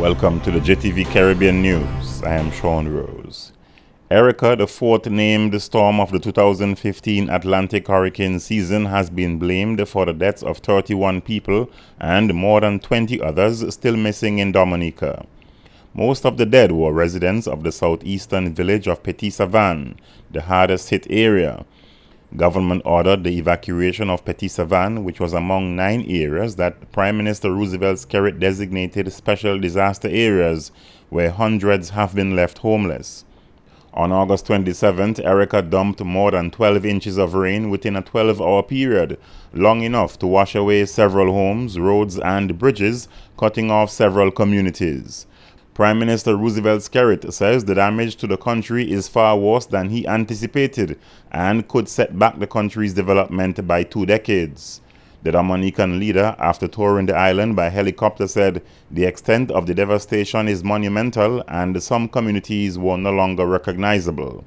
Welcome to the JTV Caribbean News. I am Sean Rose. Erica, the fourth named storm of the 2015 Atlantic hurricane season, has been blamed for the deaths of 31 people and more than 20 others still missing in Dominica. Most of the dead were residents of the southeastern village of Petit-Savan, the hardest hit area. Government ordered the evacuation of Petit-Savan, which was among 9 areas that Prime Minister Roosevelt Skerritt designated special disaster areas where hundreds have been left homeless. On August 27th, Erica dumped more than 12 inches of rain within a 12-hour period, long enough to wash away several homes, roads, and bridges, cutting off several communities. Prime Minister Roosevelt Skerritt says the damage to the country is far worse than he anticipated and could set back the country's development by 2 decades. The Dominican leader, after touring the island by helicopter, said the extent of the devastation is monumental and some communities were no longer recognizable.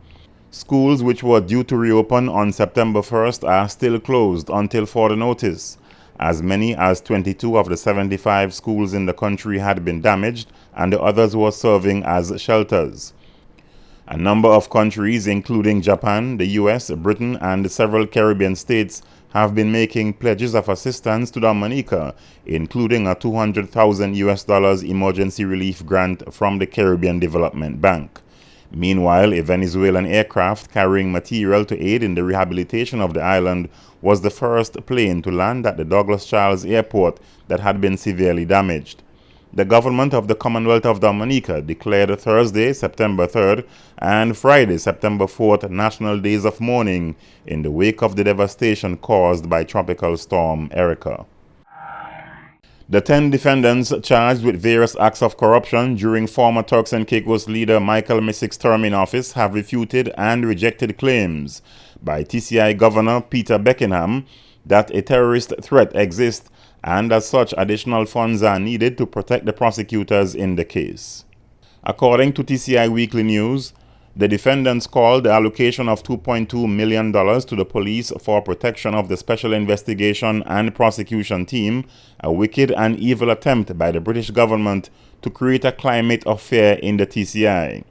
Schools which were due to reopen on September 1st are still closed until further notice. As many as 22 of the 75 schools in the country had been damaged, and the others were serving as shelters. A number of countries, including Japan, the US, Britain, and several Caribbean states, have been making pledges of assistance to Dominica, including a $200,000 emergency relief grant from the Caribbean Development Bank. Meanwhile, a Venezuelan aircraft carrying material to aid in the rehabilitation of the island was the first plane to land at the Douglas Charles Airport that had been severely damaged. The government of the Commonwealth of Dominica declared Thursday, September 3rd, and Friday, September 4th, national days of mourning in the wake of the devastation caused by Tropical Storm Erica. The 10 defendants charged with various acts of corruption during former Turks and Caicos leader Michael Misic's term in office have refuted and rejected claims by TCI Governor Peter Beckenham that a terrorist threat exists and as such additional funds are needed to protect the prosecutors in the case. According to TCI Weekly News, the defendants called the allocation of $2.2 million to the police for protection of the Special Investigation and Prosecution Team a wicked and evil attempt by the British government to create a climate of fear in the TCI.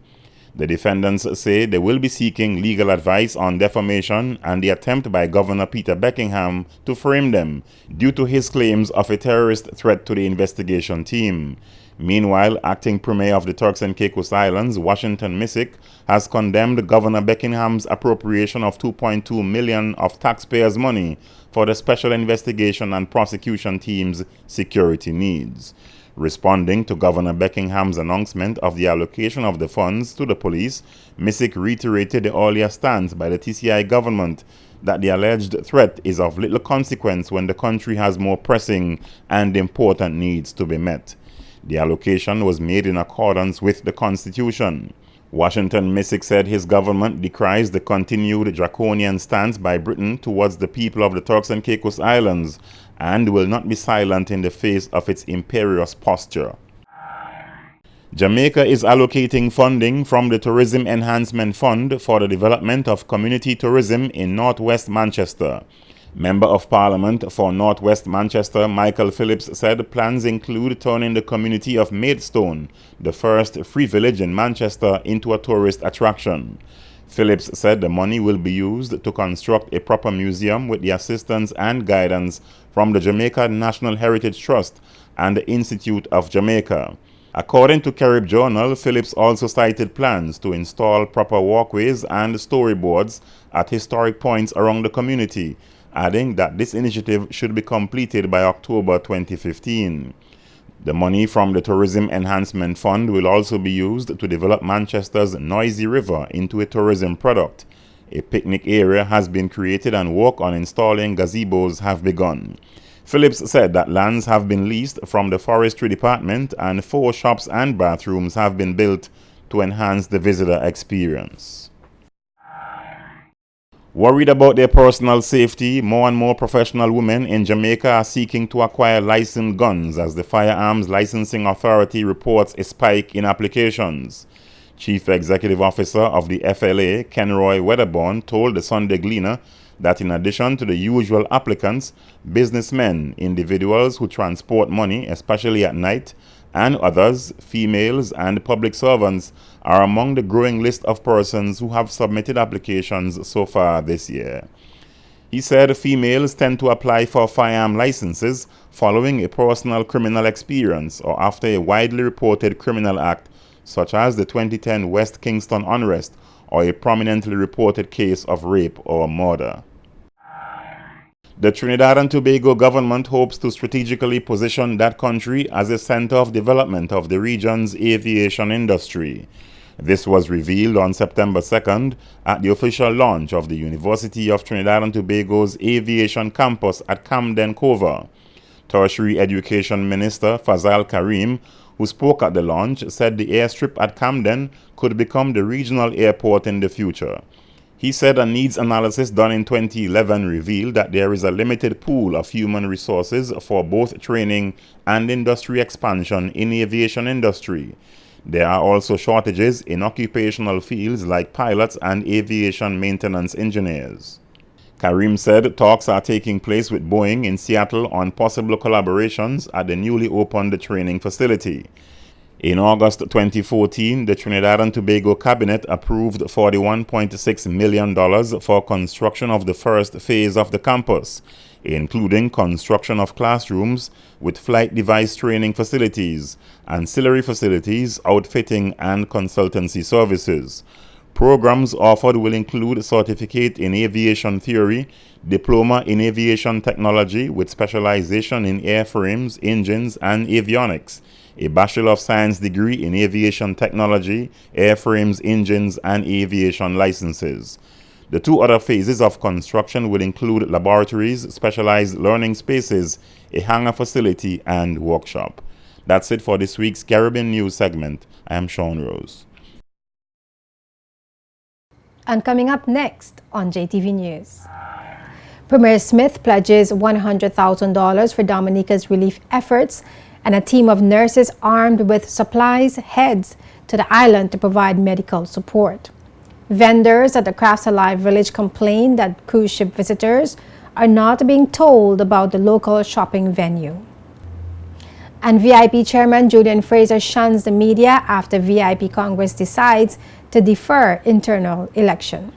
The defendants say they will be seeking legal advice on defamation and the attempt by Governor Peter Beckenham to frame them due to his claims of a terrorist threat to the investigation team. Meanwhile, acting Premier of the Turks and Caicos Islands, Washington Misic, has condemned Governor Beckingham's appropriation of $2.2 million of taxpayers' money for the Special Investigation and Prosecution Team's security needs. Responding to Governor Beckingham's announcement of the allocation of the funds to the police, Misic reiterated the earlier stance by the TCI government that the alleged threat is of little consequence when the country has more pressing and important needs to be met. The allocation was made in accordance with the Constitution. Washington Misic said his government decries the continued draconian stance by Britain towards the people of the Turks and Caicos Islands and will not be silent in the face of its imperious posture. Jamaica is allocating funding from the Tourism Enhancement Fund for the development of community tourism in Northwest Manchester. Member of Parliament for Northwest Manchester, Michael Phillips, said plans include turning the community of Maidstone, the first free village in Manchester, into a tourist attraction. Phillips said the money will be used to construct a proper museum with the assistance and guidance from the Jamaica National Heritage Trust and the Institute of Jamaica. According to Carib Journal, Phillips also cited plans to install proper walkways and storyboards at historic points around the community, adding that this initiative should be completed by October 2015. The money from the Tourism Enhancement Fund will also be used to develop Manchester's noisy river into a tourism product. A picnic area has been created and work on installing gazebos have begun. Phillips said that lands have been leased from the Forestry Department and 4 shops and bathrooms have been built to enhance the visitor experience. Worried about their personal safety, more and more professional women in Jamaica are seeking to acquire licensed guns as the Firearms Licensing Authority reports a spike in applications. Chief Executive Officer of the FLA, Kenroy Wedderborn, told the Sunday Gleaner that in addition to the usual applicants, businessmen, individuals who transport money, especially at night, and others, females and public servants, are among the growing list of persons who have submitted applications so far this year. He said females tend to apply for firearm licenses following a personal criminal experience or after a widely reported criminal act such as the 2010 West Kingston unrest or a prominently reported case of rape or murder. The Trinidad and Tobago government hopes to strategically position that country as a center of development of the region's aviation industry. This was revealed on September 2nd at the official launch of the University of Trinidad and Tobago's aviation campus at Camden Cove. Tertiary Education Minister Fazal Karim, who spoke at the launch, said the airstrip at Camden could become the regional airport in the future. He said a needs analysis done in 2011 revealed that there is a limited pool of human resources for both training and industry expansion in the aviation industry. There are also shortages in occupational fields like pilots and aviation maintenance engineers. Karim said talks are taking place with Boeing in Seattle on possible collaborations at the newly opened training facility. In August 2014, the Trinidad and Tobago Cabinet approved $41.6 million for construction of the first phase of the campus, including construction of classrooms with flight device training facilities, ancillary facilities, outfitting, and consultancy services. Programs offered will include Certificate in Aviation Theory, Diploma in Aviation Technology with specialization in airframes, engines, and avionics, a Bachelor of Science degree in Aviation Technology, airframes, engines, and aviation licenses. The two other phases of construction will include laboratories, specialized learning spaces, a hangar facility, and workshop. That's it for this week's Caribbean News segment. I am Sean Rose. And coming up next on JTV News. Premier Smith pledges $100,000 for Dominica's relief efforts, and a team of nurses armed with supplies heads to the island to provide medical support. Vendors at the Crafts Alive village complained that cruise ship visitors are not being told about the local shopping venue. And VIP Chairman Julian Fraser shuns the media after VIP Congress decides to defer internal election.